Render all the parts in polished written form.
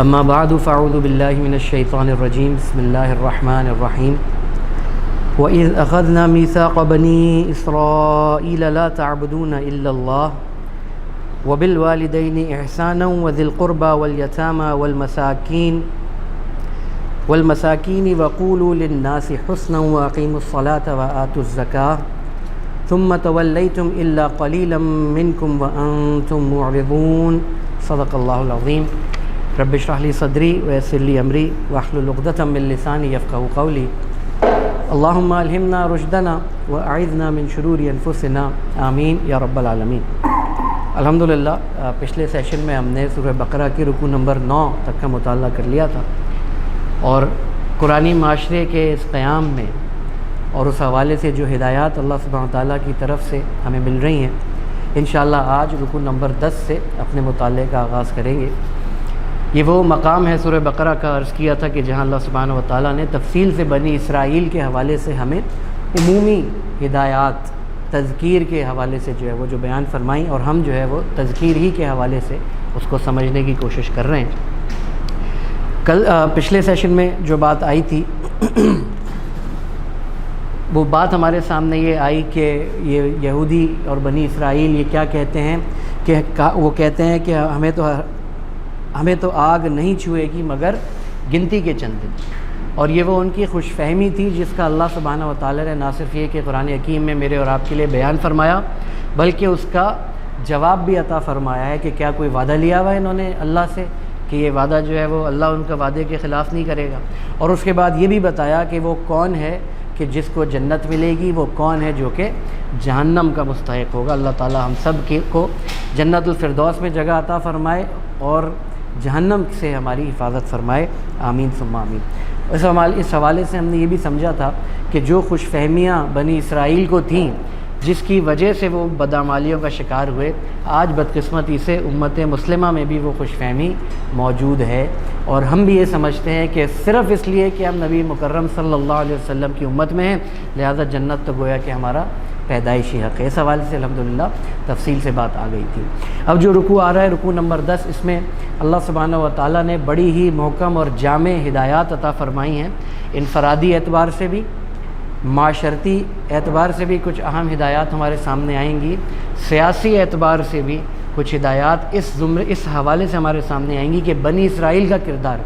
اما بعد فاعوذ باللہ من الشیطان الرجیم بسم اللہ الرحمن الرحیم وَإِذْ أَخَذْنَا مِيثَاقَ بَنِي إِسْرَائِيلَ لَا تَعْبُدُونَ إِلَّا اللَّهَ وَبِالْوَالِدَيْنِ إِحْسَانًا وَذِي الْقُرْبَى وَالْيَتَامَى وَالْمَسَاكِينِ وَقُولُوا لِلنَّاسِ حُسْنًا وَأَقِيمُوا الصَّلَاةَ وَآتُوا الزَّكَاةَ ثُمَّ تَوَلَّيْتُمْ إِلَّا قَلِيلًا مِّنْكُمْ وَأَنْتُمْ مُعْرِضُونَ صدق اللہ العظیم۔ رب اشرح لی صدری ویسر لی امری واحلل عقدۃ من لسانی یفقہوا قولی۔ اللہم الہمنا رشدنا واعذنا من شرور انفسنا آمین یا رب العالمین۔ الحمدللہ پچھلے سیشن میں ہم نے سورہ بقرہ کی رکوع نمبر 9 تک کا مطالعہ کر لیا تھا، اور قرآنی معاشرے کے اس قیام میں اور اس حوالے سے جو ہدایات اللہ سبحانہ تعالیٰ کی طرف سے ہمیں مل رہی ہیں، انشاءاللہ آج رکوع نمبر 10 سے اپنے مطالعے کا آغاز کریں گے۔ یہ وہ مقام ہے سورہ بقرہ کا، عرض کیا تھا کہ جہاں اللہ سبحانہ وتعالیٰ نے تفصیل سے بنی اسرائیل کے حوالے سے ہمیں عمومی ہدایات تذکیر کے حوالے سے جو ہے وہ جو بیان فرمائیں، اور ہم جو ہے وہ تذکیر ہی کے حوالے سے اس کو سمجھنے کی کوشش کر رہے ہیں۔ پچھلے سیشن میں جو بات آئی تھی وہ بات ہمارے سامنے یہ آئی کہ یہ یہودی اور بنی اسرائیل یہ کیا کہتے ہیں کہ وہ کہتے ہیں کہ ہمیں تو آگ نہیں چھوئے گی مگر گنتی کے چند دن، اور یہ وہ ان کی خوش فہمی تھی جس کا اللہ سبحانہ وتعالی نے نہ صرف یہ کہ قرآن حکیم میں میرے اور آپ کے لیے بیان فرمایا، بلکہ اس کا جواب بھی عطا فرمایا ہے کہ کیا کوئی وعدہ لیا ہوا ہے انہوں نے اللہ سے کہ یہ وعدہ جو ہے وہ اللہ ان کا وعدے کے خلاف نہیں کرے گا، اور اس کے بعد یہ بھی بتایا کہ وہ کون ہے کہ جس کو جنت ملے گی، وہ کون ہے جو کہ جہنم کا مستحق ہوگا۔ اللہ تعالی ہم سب کو جنت الفردوس میں جگہ عطا فرمائے اور جہنم سے ہماری حفاظت فرمائے، آمین ثم آمین۔ اس حوالے سے ہم نے یہ بھی سمجھا تھا کہ جو خوش فہمیاں بنی اسرائیل کو تھیں جس کی وجہ سے وہ بدعمالیوں کا شکار ہوئے، آج بدقسمتی سے امت مسلمہ میں بھی وہ خوش فہمی موجود ہے، اور ہم بھی یہ سمجھتے ہیں کہ صرف اس لیے کہ ہم نبی مکرم صلی اللہ علیہ وسلم کی امت میں ہیں لہذا جنت تو گویا کہ ہمارا پیدائشی حق ہے۔ اس حوالے سے الحمدللہ تفصیل سے بات آ گئی تھی۔ اب جو رکوع آ رہا ہے رکوع نمبر 10، اس میں اللہ سبحانہ وتعالیٰ نے بڑی ہی محکم اور جامع ہدایات عطا فرمائی ہیں، انفرادی اعتبار سے بھی، معاشرتی اعتبار سے بھی کچھ اہم ہدایات ہمارے سامنے آئیں گی، سیاسی اعتبار سے بھی کچھ ہدایات اس حوالے سے ہمارے سامنے آئیں گی کہ بنی اسرائیل کا کردار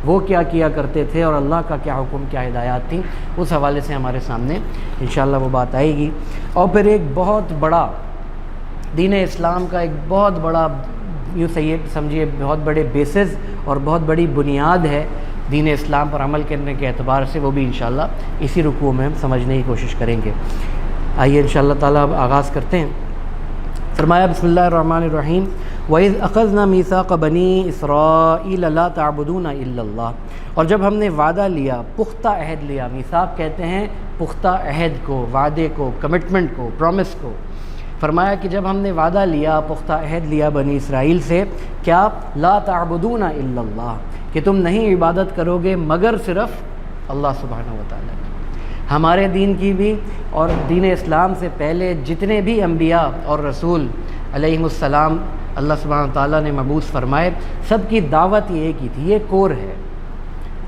وہ کیا کیا کرتے تھے اور اللہ کا کیا حکم، کیا ہدایات تھیں، اس حوالے سے ہمارے سامنے انشاءاللہ وہ بات آئے گی۔ اور پھر ایک بہت بڑا دین اسلام کا ایک بہت بڑا یوں سمجھیے بہت بڑے بیسز اور بہت بڑی بنیاد ہے دین اسلام پر عمل کرنے کے اعتبار سے، وہ بھی انشاءاللہ اسی رکوع میں ہم سمجھنے کی کوشش کریں گے۔ آئیے انشاءاللہ تعالیٰ اب آغاز کرتے ہیں۔ فرمایا بسم اللہ الرحمن الرحیم وَإِذْ أَخَذْنَا مِيثَاقَ بَنِي إِسْرَائِيلَ لَا تَعْبُدُونَ إِلَّا اللَّهَ، اور جب ہم نے وعدہ لیا، پختہ عہد لیا، میثاق کہتے ہیں پختہ عہد کو، وعدے کو، کمٹمنٹ کو، پرومس کو۔ فرمایا کہ جب ہم نے وعدہ لیا، پختہ عہد لیا بنی اسرائیل سے، کیا لا تعبدون الا اللہ، کہ تم نہیں عبادت کرو گے مگر صرف اللہ سبحانہ وتعالی کی۔ ہمارے دین کی بھی اور دین اسلام سے پہلے جتنے بھی انبیاء اور رسول علیہم السلام اللہ سبحانہ وتعالیٰ نے مبعوث فرمائے، سب کی دعوت یہ ایک ہی تھی، یہ کور ہے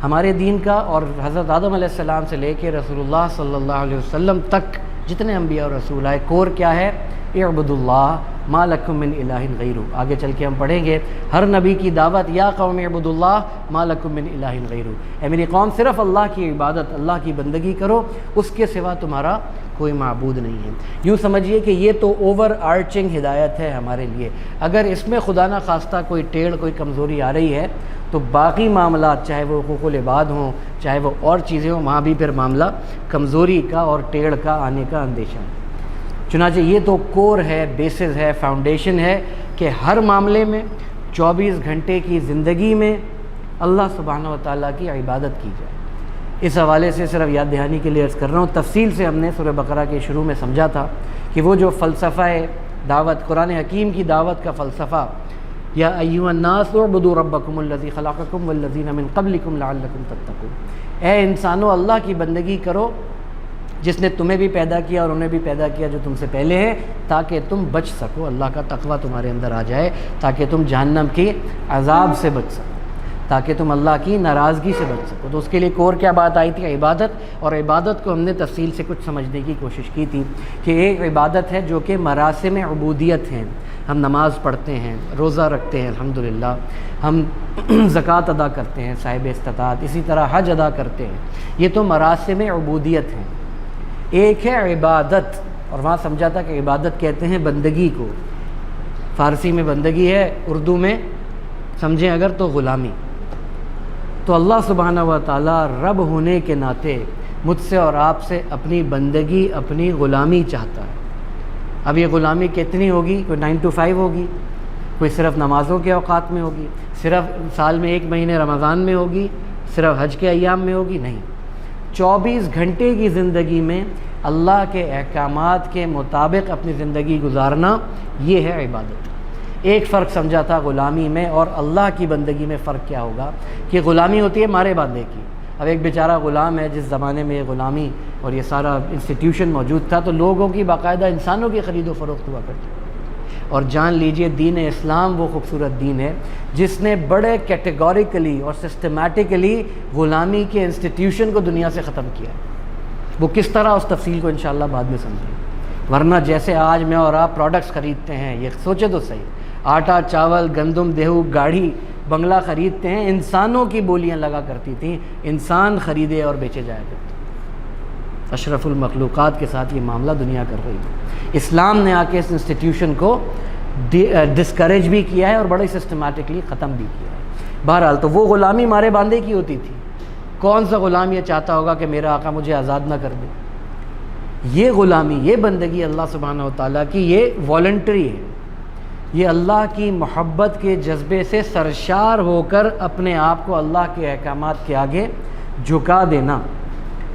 ہمارے دین کا، اور حضرت آدم علیہ السلام سے لے کے رسول اللہ صلی اللہ علیہ وسلم تک جتنے انبیاء اور رسول آئے، کور کیا ہے؟ اعبدوا اللہ ما لکم من الہ غیرہ۔ آگے چل کے ہم پڑھیں گے ہر نبی کی دعوت، یا قوم اعبدوا اللہ ما لکم من الہ غیرہ، اے میری قوم صرف اللہ کی عبادت، اللہ کی بندگی کرو، اس کے سوا تمہارا کوئی معبود نہیں ہے۔ یوں سمجھیے کہ یہ تو اوور آرچنگ ہدایت ہے ہمارے لیے، اگر اس میں خدا نہ خواستہ کوئی ٹیڑھ، کوئی کمزوری آ رہی ہے تو باقی معاملات چاہے وہ حقوق العباد ہوں، چاہے وہ اور چیزیں ہوں، وہاں بھی پھر معاملہ کمزوری کا اور ٹیڑھ کا آنے کا اندیشہ ہے۔ چنانچہ یہ تو کور ہے، بیسز ہے، فاؤنڈیشن ہے کہ ہر معاملے میں 24 گھنٹے کی زندگی میں اللہ سبحانہ وتعالیٰ کی عبادت کی جائے۔ اس حوالے سے صرف یاد دہانی کے لیے عرض کر رہا ہوں، تفصیل سے ہم نے سورہ بقرہ کے شروع میں سمجھا تھا کہ وہ جو فلسفہ دعوت، قرآن حکیم کی دعوت کا فلسفہ، یا ایھا الناس اعبدوا ربکم الذی خلقکم والذین من قبلکم لعلکم تتقون، اے انسانوں اللہ کی بندگی کرو جس نے تمہیں بھی پیدا کیا اور انہیں بھی پیدا کیا جو تم سے پہلے ہے، تاکہ تم بچ سکو، اللہ کا تقوی تمہارے اندر آ جائے تاکہ تم جہنم کی عذاب سے بچ سکو۔ تاکہ تم اللہ کی ناراضگی سے بچ سکو۔ تو اس کے لیے کور کیا بات آئی تھی؟ عبادت۔ اور عبادت کو ہم نے تفصیل سے کچھ سمجھنے کی کوشش کی تھی کہ ایک عبادت ہے جو کہ مراسم عبودیت ہیں، ہم نماز پڑھتے ہیں، روزہ رکھتے ہیں الحمدللہ، ہم زکوٰۃ ادا کرتے ہیں صاحب استطاعت، اسی طرح حج ادا کرتے ہیں، یہ تو مراسم عبودیت ہیں۔ ایک ہے عبادت، اور وہاں سمجھا تھا کہ عبادت کہتے ہیں بندگی کو، فارسی میں بندگی ہے، اردو میں سمجھیں اگر تو غلامی۔ تو اللہ سبحانہ و تعالیٰ رب ہونے کے ناطے مجھ سے اور آپ سے اپنی بندگی، اپنی غلامی چاہتا ہے۔ اب یہ غلامی کتنی ہوگی؟ کوئی 9 to 5 ہوگی، کوئی صرف نمازوں کے اوقات میں ہوگی، صرف سال میں 1 مہینے رمضان میں ہوگی، صرف حج کے ایام میں ہوگی؟ نہیں، 24 گھنٹے کی زندگی میں اللہ کے احکامات کے مطابق اپنی زندگی گزارنا، یہ ہے عبادت۔ ایک فرق سمجھا تھا غلامی میں اور اللہ کی بندگی میں فرق کیا ہوگا کہ غلامی ہوتی ہے مارے باندھے کی۔ اب ایک بیچارہ غلام ہے، جس زمانے میں یہ غلامی اور یہ سارا انسٹیٹیوشن موجود تھا تو لوگوں کی باقاعدہ انسانوں کی خرید و فروخت ہوا کرتی۔ اور جان لیجئے دین اسلام وہ خوبصورت دین ہے جس نے بڑے کیٹیگوریکلی اور سسٹمیٹکلی غلامی کے انسٹیٹیوشن کو دنیا سے ختم کیا ہے۔ وہ کس طرح، اس تفصیل کو انشاءاللہ بعد میں سمجھیں۔ ورنہ جیسے آج میں اور آپ پروڈکٹس خریدتے ہیں، یہ سوچے تو صحیح، آٹا، چاول، گندم، گیہوں، گاڑی، بنگلہ خریدتے ہیں، انسانوں کی بولیاں لگا کرتی تھیں، انسان خریدے اور بیچے جایا کرتے۔ اشرف المخلوقات کے ساتھ یہ معاملہ دنیا کر رہی ہے۔ اسلام نے آ کے اس انسٹیٹیوشن کو ڈسکریج بھی کیا ہے اور بڑے سسٹمیٹکلی ختم بھی کیا ہے۔ بہرحال تو وہ غلامی مارے باندھے کی ہوتی تھی۔ کون سا غلام یہ چاہتا ہوگا کہ میرا آقا مجھے آزاد نہ کر دے؟ یہ غلامی، یہ بندگی اللہ سبحانہ و تعالیٰ کی، یہ والنٹری ہے، یہ اللہ کی محبت کے جذبے سے سرشار ہو کر اپنے آپ کو اللہ کے احکامات کے آگے جھکا دینا۔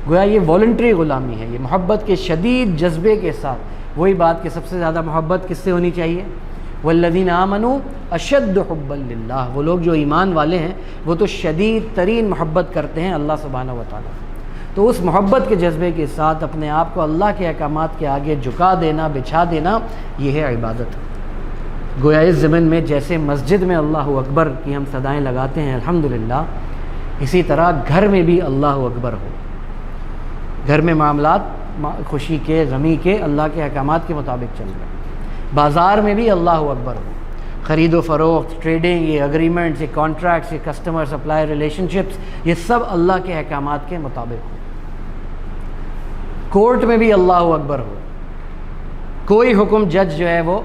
گویا یہ والنٹری غلامی ہے، یہ محبت کے شدید جذبے کے ساتھ۔ وہی بات کہ سب سے زیادہ محبت کس سے ہونی چاہیے؟ والذین آمنوا اشد حبا للہ، وہ لوگ جو ایمان والے ہیں وہ تو شدید ترین محبت کرتے ہیں اللہ سبحانہ و تعالیٰ۔ تو اس محبت کے جذبے کے ساتھ اپنے آپ کو اللہ کے احکامات کے آگے جھکا دینا، بچھا دینا، یہ ہے عبادت۔ گویا اس ضمن میں جیسے مسجد میں اللہ اکبر کی ہم صدائیں لگاتے ہیں الحمدللہ، اسی طرح گھر میں بھی اللہ اکبر ہو۔ گھر میں معاملات خوشی کے، غمی کے اللہ کے احکامات کے مطابق چل رہے ہیں۔ بازار میں بھی اللہ اکبر ہو، خرید و فروخت، ٹریڈنگ، یہ اگریمنٹس، یہ کانٹریکٹس، یہ کسٹمر سپلائی ریلیشن شپس، یہ سب اللہ کے احکامات کے مطابق ہو۔ کورٹ میں بھی اللہ اکبر ہو۔ کوئی حکم جج جو ہے وہ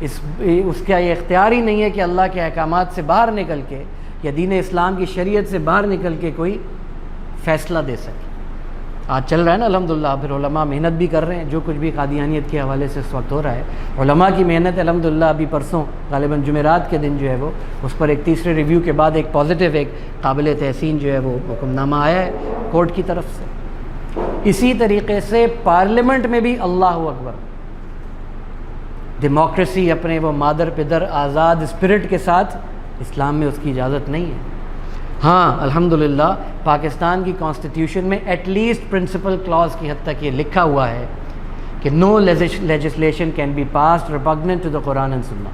اس کا یہ اختیار ہی نہیں ہے کہ اللہ کے احکامات سے باہر نکل کے یا دین اسلام کی شریعت سے باہر نکل کے کوئی فیصلہ دے سکے۔ آج چل رہا ہے نا الحمدللہ، پھر علماء محنت بھی کر رہے ہیں، جو کچھ بھی قادیانیت کے حوالے سے اس وقت ہو رہا ہے، علماء کی محنت الحمدللہ۔ ابھی پرسوں غالباً جمعرات کے دن جو ہے وہ اس پر ایک تیسرے ریویو کے بعد ایک پازیٹیو، ایک قابل تحسین جو ہے وہ حکم نامہ آیا ہے کورٹ کی طرف سے۔ اسی طریقے سے پارلیمنٹ میں بھی اللہ اکبر، ڈیموکریسی اپنے وہ مادر پدر آزاد اسپرٹ کے ساتھ اسلام میں اس کی اجازت نہیں ہے۔ ہاں الحمدللہ پاکستان کی کانسٹیٹیوشن میں ایٹ لیسٹ پرنسپل کلاز کی حد تک یہ لکھا ہوا ہے کہ no legislation can be passed repugnant to the Quran and Sunnah.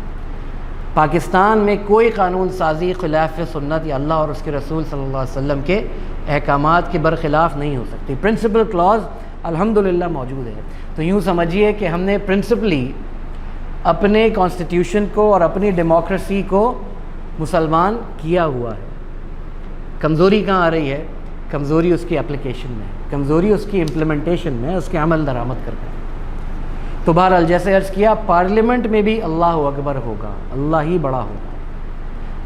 Pakistan میں کوئی قانون سازی خلاف سنت یا اللہ اور اس کے رسول صلی اللہ علیہ وسلم کے احکامات کے برخلاف نہیں ہو سکتی۔ پرنسپل کلاز الحمدللہ موجود ہے۔ تو یوں سمجھیے کہ ہم نے پرنسپلی اپنے کانسٹیٹیوشن کو اور اپنی ڈیموکریسی کو مسلمان کیا ہوا ہے۔ کمزوری کہاں آ رہی ہے؟ کمزوری اس کی اپلیکیشن میں ہے، کمزوری اس کی امپلیمنٹیشن میں ہے، اس کے عمل درآمد کرنے میں۔ تو بہرحال جیسے عرض کیا، پارلیمنٹ میں بھی اللہ اکبر ہوگا، اللہ ہی بڑا ہوگا۔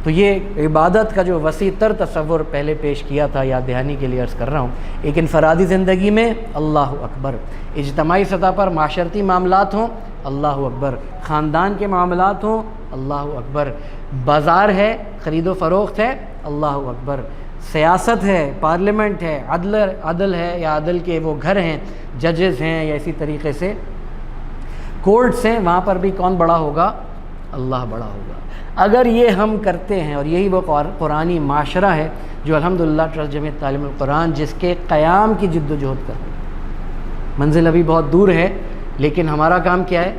تو یہ عبادت کا جو وسیع تر تصور پہلے پیش کیا تھا، یاد دہانی کے لیے عرض کر رہا ہوں۔ ایک انفرادی زندگی میں اللہ اکبر، اجتماعی سطح پر معاشرتی معاملات ہوں اللہ اکبر، خاندان کے معاملات ہوں اللہ اکبر، بازار ہے، خرید و فروخت ہے اللہ اکبر، سیاست ہے، پارلیمنٹ ہے، عدل ہے یا عدل کے وہ گھر ہیں، ججز ہیں یا اسی طریقے سے کورٹس ہیں، وہاں پر بھی کون بڑا ہوگا؟ اللہ بڑا ہوگا۔ اگر یہ ہم کرتے ہیں، اور یہی وہ قرآنی معاشرہ ہے جو الحمدللہ ٹرسٹ جمعیت تعلیم القرآن جس کے قیام کی جد و جہد کر رہی ہے۔ منزل ابھی بہت دور ہے، لیکن ہمارا کام کیا ہے؟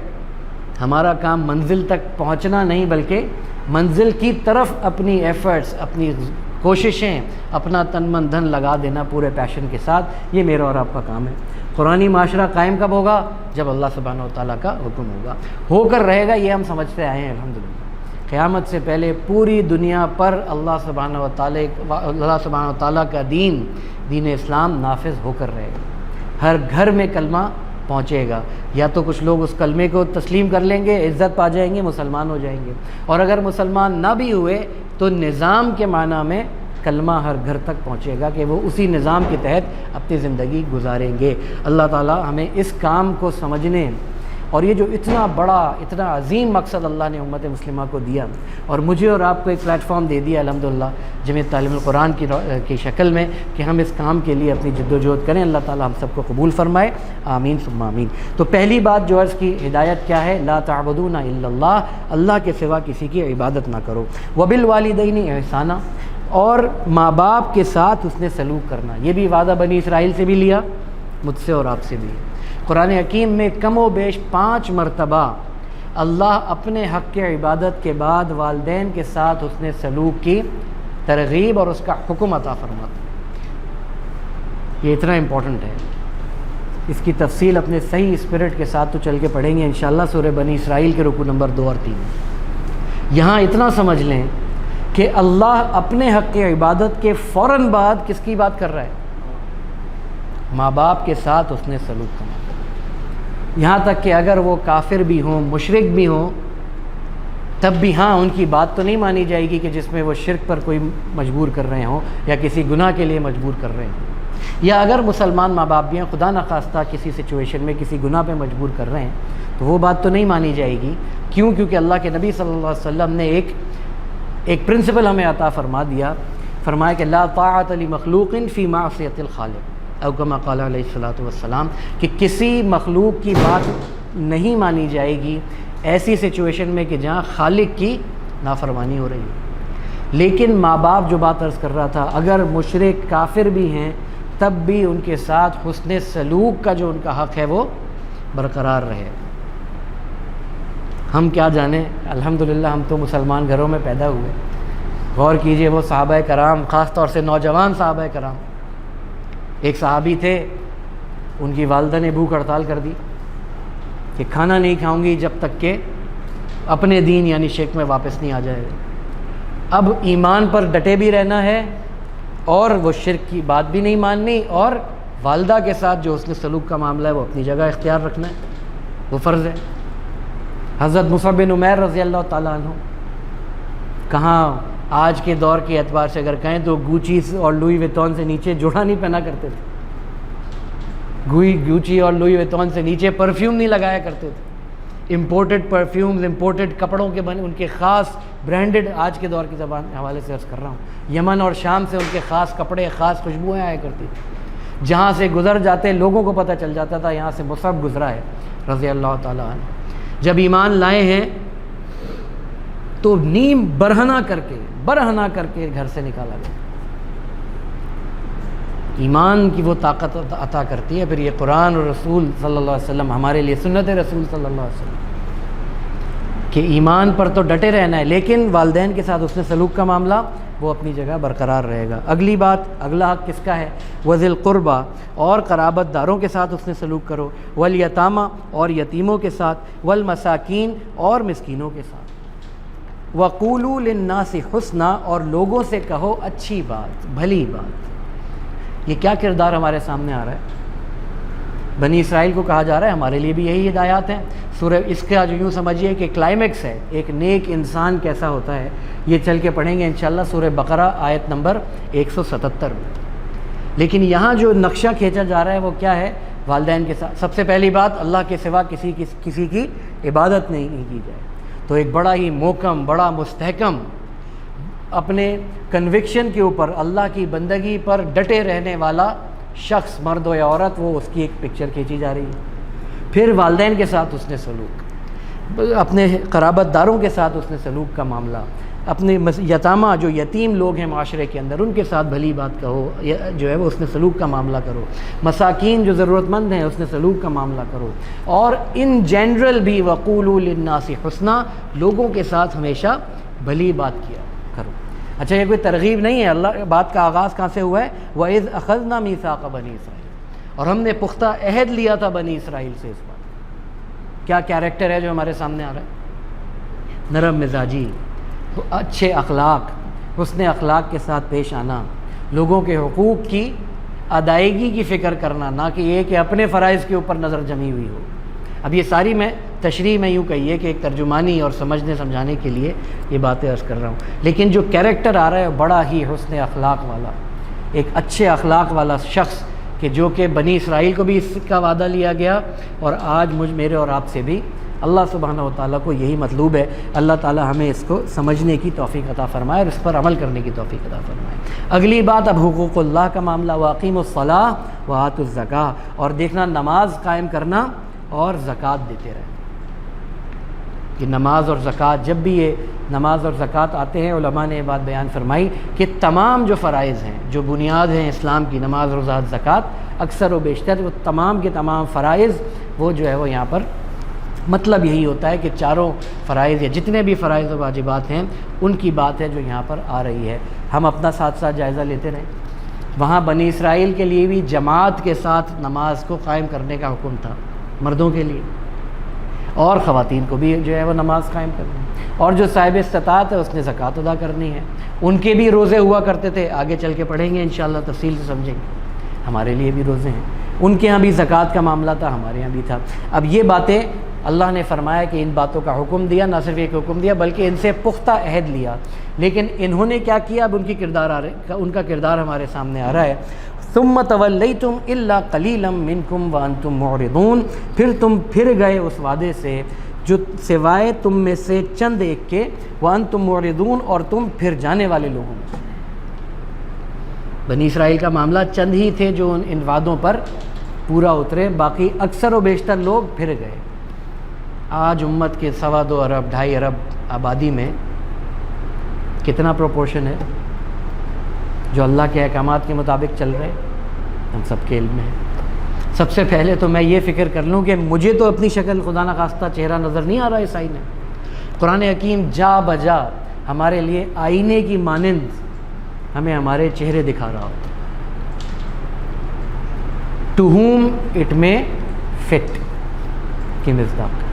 ہمارا کام منزل تک پہنچنا نہیں، بلکہ منزل کی طرف اپنی ایفرٹس، اپنی کوششیں، اپنا تن من دھن لگا دینا پورے پیشن کے ساتھ، یہ میرا اور آپ کا کام ہے۔ قرآنی معاشرہ قائم کب ہوگا؟ جب اللہ سبحانہ و تعالیٰ کا حکم ہوگا، ہو کر رہے گا، یہ ہم سمجھتے آئے ہیں الحمدللہ۔ قیامت سے پہلے پوری دنیا پر اللہ سبحانہ و تعالیٰ کا دین اسلام نافذ ہو کر رہے گا، ہر گھر میں کلمہ پہنچے گا، یا تو کچھ لوگ اس کلمے کو تسلیم کر لیں گے، عزت پا جائیں گے، مسلمان ہو جائیں گے، اور اگر مسلمان نہ بھی ہوئے تو نظام کے معنی میں کلمہ ہر گھر تک پہنچے گا کہ وہ اسی نظام کے تحت اپنی زندگی گزاریں گے۔ اللہ تعالیٰ ہمیں اس کام کو سمجھنے، اور یہ جو اتنا بڑا اتنا عظیم مقصد اللہ نے امت مسلمہ کو دیا، اور مجھے اور آپ کو ایک پلیٹ فارم دے دیا الحمدللہ جمعیت تعلیم القرآن کی شکل میں، کہ ہم اس کام کے لیے اپنی جد و جہد کریں۔ اللہ تعالیٰ ہم سب کو قبول فرمائے، آمین ثم آمین۔ تو پہلی بات جو عرض کی ہدایت کیا ہے؟ لا تعبدون الا اللہ، اللہ کے سوا کسی کی عبادت نہ کرو۔ وبالوالدین احسانا، اور ماں باپ کے ساتھ اس نے سلوک کرنا، یہ بھی وعدہ بنی اسرائیل سے بھی لیا، مجھ سے اور آپ سے بھی۔ قرآن حکیم میں کم و بیش 5 مرتبہ اللہ اپنے حق کے عبادت کے بعد والدین کے ساتھ اس نے سلوک کی ترغیب اور اس کا حکم عطا فرماتا۔ یہ اتنا امپورٹنٹ ہے، اس کی تفصیل اپنے صحیح اسپرٹ کے ساتھ تو چل کے پڑھیں گے انشاءاللہ سورہ بنی اسرائیل کے رکوع نمبر 2 اور 3۔ یہاں اتنا سمجھ لیں کہ اللہ اپنے حق کی عبادت کے فوراً بعد کس کی بات کر رہا ہے؟ ماں باپ کے ساتھ اس نے سلوک کرنا، یہاں تک کہ اگر وہ کافر بھی ہوں، مشرک بھی ہوں، تب بھی ہاں ان کی بات تو نہیں مانی جائے گی کہ جس میں وہ شرک پر کوئی مجبور کر رہے ہوں یا کسی گناہ کے لیے مجبور کر رہے ہوں، یا اگر مسلمان ماں باپ بھی ہیں خدا نخواستہ کسی سچویشن میں کسی گناہ پہ مجبور کر رہے ہیں تو وہ بات تو نہیں مانی جائے گی۔ کیوں؟ کیونکہ اللہ کے نبی صلی اللہ علیہ وسلم نے ایک پرنسپل ہمیں عطا فرما دیا، فرمایا کہ لا طاعت لمخلوق فی معصیۃ الخالق، او کما قال علیہ الصلوۃ والسلام، کہ کسی مخلوق کی بات نہیں مانی جائے گی ایسی سچویشن میں کہ جہاں خالق کی نافرمانی ہو رہی ہے۔ لیکن ماں باپ جو بات عرض کر رہا تھا، اگر مشرک کافر بھی ہیں تب بھی ان کے ساتھ حسن سلوک کا جو ان کا حق ہے وہ برقرار رہے۔ ہم کیا جانیں، الحمدللہ ہم تو مسلمان گھروں میں پیدا ہوئے۔ غور کیجئے وہ صحابہ کرام، خاص طور سے نوجوان صحابہ کرام، ایک صحابی تھے ان کی والدہ نے بھوک ہڑتال کر دی کہ کھانا نہیں کھاؤں گی جب تک کہ اپنے دین یعنی شرک میں واپس نہیں آ جائے گا۔ اب ایمان پر ڈٹے بھی رہنا ہے اور وہ شرک کی بات بھی نہیں ماننی، اور والدہ کے ساتھ جو حسن سلوک کا معاملہ ہے وہ اپنی جگہ اختیار رکھنا ہے، وہ فرض ہے۔ حضرت مصعب بن عمیر رضی اللہ تعالیٰ عنہ کہاں آج کے دور کے اعتبار سے اگر کہیں تو گوچی اور لوئی ویتون سے نیچے جوڑا نہیں پہنا کرتے تھے، گوچی اور لوئی ویتون سے نیچے پرفیوم نہیں لگایا کرتے تھے، امپورٹڈ پرفیومز، امپورٹڈ کپڑوں کے بنے ان کے خاص برانڈڈ، آج کے دور کی زبان حوالے سے عرض کر رہا ہوں، یمن اور شام سے ان کے خاص کپڑے، خاص خوشبوئیں آیا کرتی تھیں، جہاں سے گزر جاتے لوگوں کو پتہ چل جاتا تھا یہاں سے مصعب گزرا ہے رضی اللہ تعالیٰ عنہ۔ جب ایمان لائے ہیں تو نیم برہنہ کر کے گھر سے نکالا گیا۔ ایمان کی وہ طاقت عطا کرتی ہے۔ پھر یہ قرآن اور رسول صلی اللہ علیہ وسلم ہمارے لیے سنت رسول صلی اللہ علیہ وسلم کہ ایمان پر تو ڈٹے رہنا ہے، لیکن والدین کے ساتھ اس نے سلوک کا معاملہ وہ اپنی جگہ برقرار رہے گا۔ اگلی بات، اگلا حق کس کا ہے؟ وذی القربیٰ، اور قرابت داروں کے ساتھ اس نے سلوک کرو، والیتامى، اور یتیموں کے ساتھ، والمساکین، اور مسکینوں کے ساتھ، وقولوا للناس حسنا، اور لوگوں سے کہو اچھی بات، بھلی بات۔ یہ کیا کردار ہمارے سامنے آ رہا ہے؟ بنی اسرائیل کو کہا جا رہا ہے، ہمارے لیے بھی یہی ہدایات ہیں۔ سورہ اس کا جو یوں سمجھیے کہ کلائمیکس ہے، ایک نیک انسان کیسا ہوتا ہے، یہ چل کے پڑھیں گے انشاءاللہ سورہ بقرہ آیت نمبر 177 میں۔ لیکن یہاں جو نقشہ کھینچا جا رہا ہے وہ کیا ہے؟ والدین کے ساتھ سب سے پہلی بات، اللہ کے سوا کسی کی عبادت نہیں کی جائے۔ تو ایک بڑا ہی محکم، بڑا مستحکم، اپنے کنوکشن کے اوپر اللہ کی بندگی پر ڈٹے رہنے والا شخص، مرد ہو یا عورت، وہ اس کی ایک پکچر کھینچی جا رہی ہے۔ پھر والدین کے ساتھ اس نے سلوک، اپنے قرابت داروں کے ساتھ اس نے سلوک کا معاملہ، اپنے یتامہ جو یتیم لوگ ہیں معاشرے کے اندر ان کے ساتھ بھلی بات کہو، جو ہے وہ اس نے سلوک کا معاملہ کرو، مساکین جو ضرورت مند ہیں اس نے سلوک کا معاملہ کرو، اور ان جنرل بھی وقولوا للناس حسنا، لوگوں کے ساتھ ہمیشہ بھلی بات کیا کرو۔ اچھا یہ کوئی ترغیب نہیں ہے، اللہ بات کا آغاز کہاں سے ہوا ہے؟ وَإِذْ أَخَذْنَا مِيثَاقَ بَنِي إِسْرَائِيلَ، اور ہم نے پختہ عہد لیا تھا بنی اسرائیل سے۔ اس بات کیا کیریکٹر ہے جو ہمارے سامنے آ رہا ہے؟ نرم مزاجی، اچھے اخلاق، حسن اخلاق کے ساتھ پیش آنا، لوگوں کے حقوق کی ادائیگی کی فکر کرنا، نہ کہ یہ کہ اپنے فرائض کے اوپر نظر جمی ہوئی ہو۔ اب یہ ساری میں تشریح میں یوں کہیے کہ ایک ترجمانی اور سمجھنے سمجھانے کے لیے یہ باتیں عرض کر رہا ہوں، لیکن جو کیریکٹر آ رہا ہے بڑا ہی حسن اخلاق والا، ایک اچھے اخلاق والا شخص، کہ جو کہ بنی اسرائیل کو بھی اس کا وعدہ لیا گیا، اور آج میرے اور آپ سے بھی اللہ سبحانہ و تعالیٰ کو یہی مطلوب ہے۔ اللہ تعالیٰ ہمیں اس کو سمجھنے کی توفیق عطا فرمائے اور اس پر عمل کرنے کی توفیق عطا فرمائے۔ اگلی بات اب حقوق اللہ کا معاملہ، وَأَقِيمُوا الصَّلَاةَ وَآتُوا الزَّكَاةَ، اور دیکھنا نماز قائم کرنا اور زکوٰۃ دیتے رہنا۔ کہ نماز اور زکوٰۃ، جب بھی یہ نماز اور زکوٰۃ آتے ہیں، علماء نے یہ بات بیان فرمائی کہ تمام جو فرائض ہیں، جو بنیاد ہیں اسلام کی، نماز روزہ زکوٰۃ، اکثر و بیشتر وہ تمام کے تمام فرائض وہ جو ہے وہ یہاں پر مطلب یہی ہوتا ہے کہ چاروں فرائض یا جتنے بھی فرائض و واجبات ہیں ان کی بات ہے جو یہاں پر آ رہی ہے۔ ہم اپنا ساتھ ساتھ جائزہ لیتے رہیں۔ وہاں بنی اسرائیل کے لیے بھی جماعت کے ساتھ نماز کو قائم کرنے کا حکم تھا، مردوں کے لیے، اور خواتین کو بھی جو ہے وہ نماز قائم کرنی ہے، اور جو صاحب استطاعت ہے اس نے زکوٰۃ ادا کرنی ہے۔ ان کے بھی روزے ہوا کرتے تھے، آگے چل کے پڑھیں گے انشاءاللہ، تفصیل سے سمجھیں گے۔ ہمارے لیے بھی روزے ہیں، ان کے ہاں بھی زکوٰۃ کا معاملہ تھا، ہمارے یہاں بھی تھا۔ اب یہ باتیں اللہ نے فرمایا کہ ان باتوں کا حکم دیا، نہ صرف ایک حکم دیا بلکہ ان سے پختہ عہد لیا، لیکن انہوں نے کیا کیا؟ اب ان کا کردار ہمارے سامنے آ رہا ہے۔ ثم تولیتم الا قلیلا منکم وانتم معرضون، پھر تم پھر گئے اس وعدے سے جو سوائے تم میں سے چند ایک کے، وانتم معرضون، اور تم پھر جانے والے لوگوں میں سے۔ بنی اسرائیل کا معاملہ چند ہی تھے جو ان وعدوں پر پورا اترے، باقی اکثر و بیشتر لوگ پھر گئے۔ آج امت کے 2.25 ارب 2.5 ارب آبادی میں کتنا پروپورشن ہے جو اللہ کے احکامات کے مطابق چل رہے ہیں؟ ہم سب کے علم میں ہے۔ سب سے پہلے تو میں یہ فکر کر لوں کہ مجھے تو اپنی شکل خدا نخواستہ چہرہ نظر نہیں آ رہا عیسائی نے۔ قرآن حکیم جا بجا ہمارے لیے آئینے کی مانند ہمیں ہمارے چہرے دکھا رہا ہوتا ہے۔ ٹو ہوم اٹ میں فٹ کی مصداق۔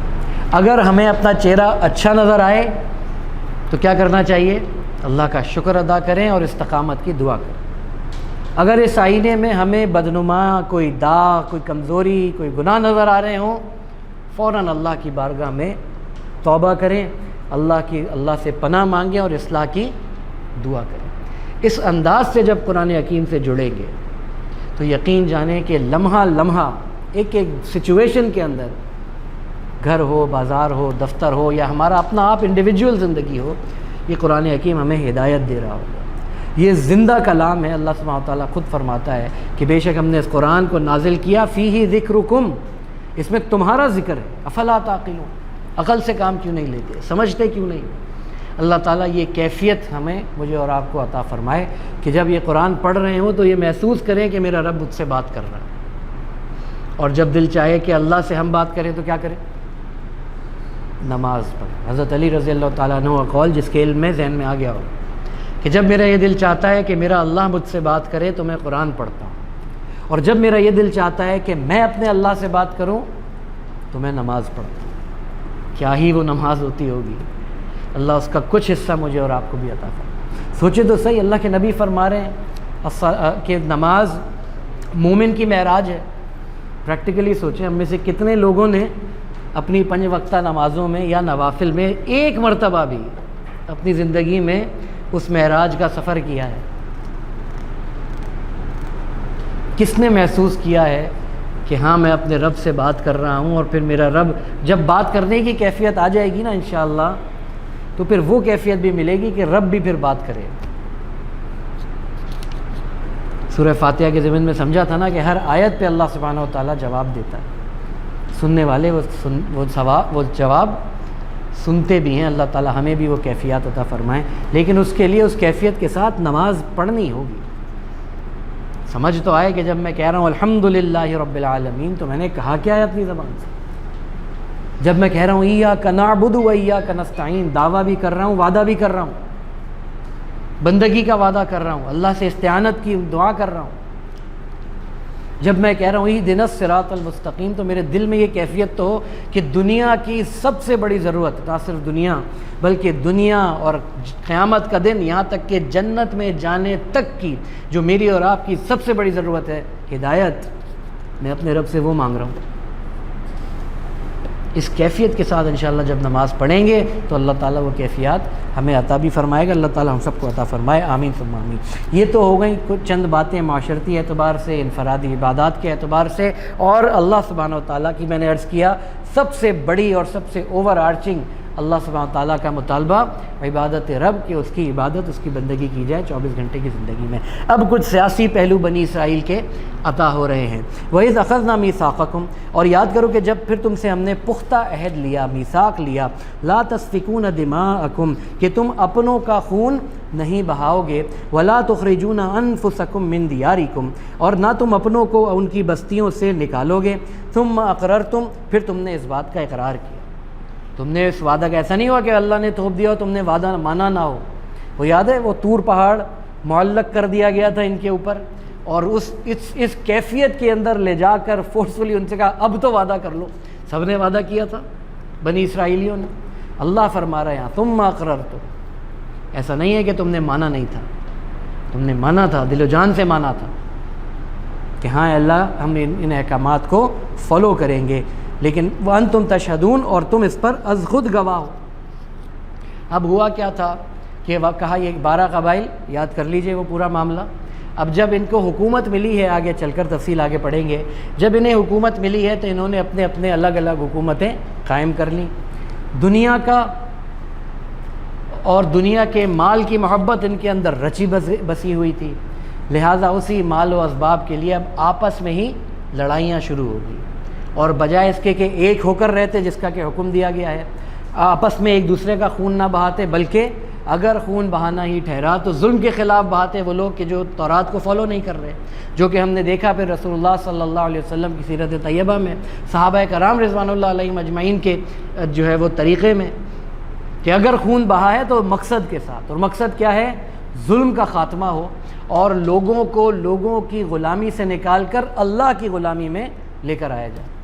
اگر ہمیں اپنا چہرہ اچھا نظر آئے تو کیا کرنا چاہیے؟ اللہ کا شکر ادا کریں اور استقامت کی دعا کریں۔ اگر اس آئینے میں ہمیں بدنما، کوئی داغ، کوئی کمزوری، کوئی گناہ نظر آ رہے ہوں، فوراً اللہ کی بارگاہ میں توبہ کریں، اللہ سے پناہ مانگیں اور اصلاح کی دعا کریں۔ اس انداز سے جب قرآن حکیم سے جڑیں گے تو یقین جانیں کہ لمحہ لمحہ ایک سچویشن کے اندر، گھر ہو، بازار ہو، دفتر ہو، یا ہمارا اپنا آپ انڈیویجول زندگی ہو، یہ قرآن حکیم ہمیں ہدایت دے رہا ہوگا۔ یہ زندہ کلام ہے۔ اللہ سبحانہ وتعالیٰ خود فرماتا ہے کہ بے شک ہم نے اس قرآن کو نازل کیا، فیہ ذکرکم، اس میں تمہارا ذکر ہے، افلا تعقلون، عقل سے کام کیوں نہیں لیتے، سمجھتے کیوں نہیں؟ اللہ تعالیٰ یہ کیفیت ہمیں، مجھے اور آپ کو عطا فرمائے کہ جب یہ قرآن پڑھ رہے ہوں تو یہ محسوس کریں کہ میرا رب مجھ سے بات کر رہا ہے، اور جب دل چاہے کہ اللہ سے ہم بات کریں تو کیا کریں؟ نماز پڑھ۔ حضرت علی رضی اللہ تعالیٰ عنہ کا قول جس کے علم میں ذہن میں آ گیا ہو کہ جب میرا یہ دل چاہتا ہے کہ میرا اللہ مجھ سے بات کرے تو میں قرآن پڑھتا ہوں، اور جب میرا یہ دل چاہتا ہے کہ میں اپنے اللہ سے بات کروں تو میں نماز پڑھتا ہوں۔ کیا ہی وہ نماز ہوتی ہوگی، اللہ اس کا کچھ حصہ مجھے اور آپ کو بھی عطا فرمائے۔ سوچے تو صحیح، اللہ کے نبی فرما رہے ہیں کہ نماز مومن کی معراج ہے۔ پریکٹیکلی سوچیں، ہم میں سے کتنے لوگوں نے اپنی 5 وقتہ نمازوں میں یا نوافل میں ایک مرتبہ بھی اپنی زندگی میں اس معراج کا سفر کیا ہے؟ کس نے محسوس کیا ہے کہ ہاں میں اپنے رب سے بات کر رہا ہوں، اور پھر میرا رب جب بات کرنے کی کیفیت آ جائے گی نا انشاءاللہ، تو پھر وہ کیفیت بھی ملے گی کہ رب بھی پھر بات کرے۔ سورہ فاتحہ کے ضمن میں سمجھا تھا نا کہ ہر آیت پہ اللہ سبحانہ و تعالیٰ جواب دیتا ہے، سننے والے وہ جواب سنتے بھی ہیں۔ اللہ تعالیٰ ہمیں بھی وہ کیفیت عطا فرمائیں، لیکن اس کے لیے اس کیفیت کے ساتھ نماز پڑھنی ہوگی۔ سمجھ تو آئے کہ جب میں کہہ رہا ہوں الحمدللہ رب العالمین تو میں نے کہا کیا ہے اپنی زبان سے؟ جب میں کہہ رہا ہوں ایاک نعبد و ایاک نستعین، دعویٰ بھی کر رہا ہوں، وعدہ بھی کر رہا ہوں بندگی کا وعدہ کر رہا ہوں، اللہ سے استعانت کی دعا کر رہا ہوں۔ جب میں کہہ رہا ہوں اہدنا الصراط المستقیم، تو میرے دل میں یہ کیفیت تو ہو کہ دنیا کی سب سے بڑی ضرورت، نہ صرف دنیا بلکہ دنیا اور قیامت کا دن، یہاں تک کہ جنت میں جانے تک کی جو میری اور آپ کی سب سے بڑی ضرورت ہے، ہدایت، میں اپنے رب سے وہ مانگ رہا ہوں۔ اس کیفیت کے ساتھ انشاءاللہ جب نماز پڑھیں گے تو اللہ تعالیٰ وہ کیفیات ہمیں عطا بھی فرمائے گا۔ اللہ تعالیٰ ہم سب کو عطا فرمائے، آمین ثم آمین۔ یہ تو ہو گئیں کچھ چند باتیں معاشرتی اعتبار سے، انفرادی عبادات کے اعتبار سے، اور اللہ سبحانہ و تعالیٰ کی میں نے عرض کیا سب سے بڑی اور سب سے اوور آرچنگ اللہ سبحانہ و تعالیٰ کا مطالبہ عبادت رب، کہ اس کی عبادت، اس کی بندگی کی جائے 24 گھنٹے کی زندگی میں۔ اب کچھ سیاسی پہلو بنی اسرائیل کے عطا ہو رہے ہیں۔ وَإِذْ أَخَذْنَا مِيثَاقَكُمْ، اور یاد کرو کہ جب پھر تم سے ہم نے پختہ عہد لیا، میثاق لیا، لَا تَسْفِكُونَ دِمَاءَكُمْ، کہ تم اپنوں کا خون نہیں بہاؤ گے، وَلَا تُخْرِجُونَ أَنفُسَكُمْ مِنْ دِيَارِكُمْ، اور نہ تم اپنوں کو ان کی بستیوں سے نکالو گے، ثُمَّ أَقْرَرْتُمْ، پھر تم نے اس بات کا اقرار کیا۔ تم نے اس وعدہ کا، ایسا نہیں ہوا کہ اللہ نے تھوپ دیا ہو تم نے وعدہ مانا نہ ہو۔ وہ یاد ہے وہ طور پہاڑ معلق کر دیا گیا تھا ان کے اوپر، اور اس کیفیت کے اندر لے جا کر فورسفلی ان سے کہا اب تو وعدہ کر لو۔ سب نے وعدہ کیا تھا بنی اسرائیلیوں نے۔ اللہ فرما رہا ہے یہاں تم اقررتم، ایسا نہیں ہے کہ تم نے مانا نہیں تھا، تم نے مانا تھا، دل و جان سے مانا تھا کہ ہاں اللہ ہم ان احکامات کو فالو کریں گے، لیکن وَأَنْتُمْ تَشْهَدُونَ، اور تم اس پر از خود گواہ ہو۔ اب ہوا کیا تھا کہ کہا یہ 12 قبائل، یاد کر لیجئے وہ پورا معاملہ۔ اب جب ان کو حکومت ملی ہے، آگے چل کر تفصیل آگے پڑھیں گے، جب انہیں حکومت ملی ہے تو انہوں نے اپنے اپنے الگ الگ حکومتیں قائم کر لیں۔ دنیا کا اور دنیا کے مال کی محبت ان کے اندر رچی بسی ہوئی تھی، لہٰذا اسی مال و اسباب کے لیے اب آپس میں ہی لڑائیاں شروع ہو گئی، اور بجائے اس کے کہ ایک ہو کر رہتے جس کا کہ حکم دیا گیا ہے، آپس میں ایک دوسرے کا خون نہ بہاتے، بلکہ اگر خون بہانا ہی ٹھہرا تو ظلم کے خلاف بہاتے وہ لوگ کہ جو تورات کو فالو نہیں کر رہے، جو کہ ہم نے دیکھا پھر رسول اللہ صلی اللہ علیہ وسلم کی سیرت طیبہ میں، صحابہ کرام رضوان اللہ علیہم اجمعین کے جو ہے وہ طریقے میں، کہ اگر خون بہا ہے تو مقصد کے ساتھ، اور مقصد کیا ہے؟ ظلم کا خاتمہ ہو، اور لوگوں کو لوگوں کی غلامی سے نکال کر اللہ کی غلامی میں لے کر آیا جائے۔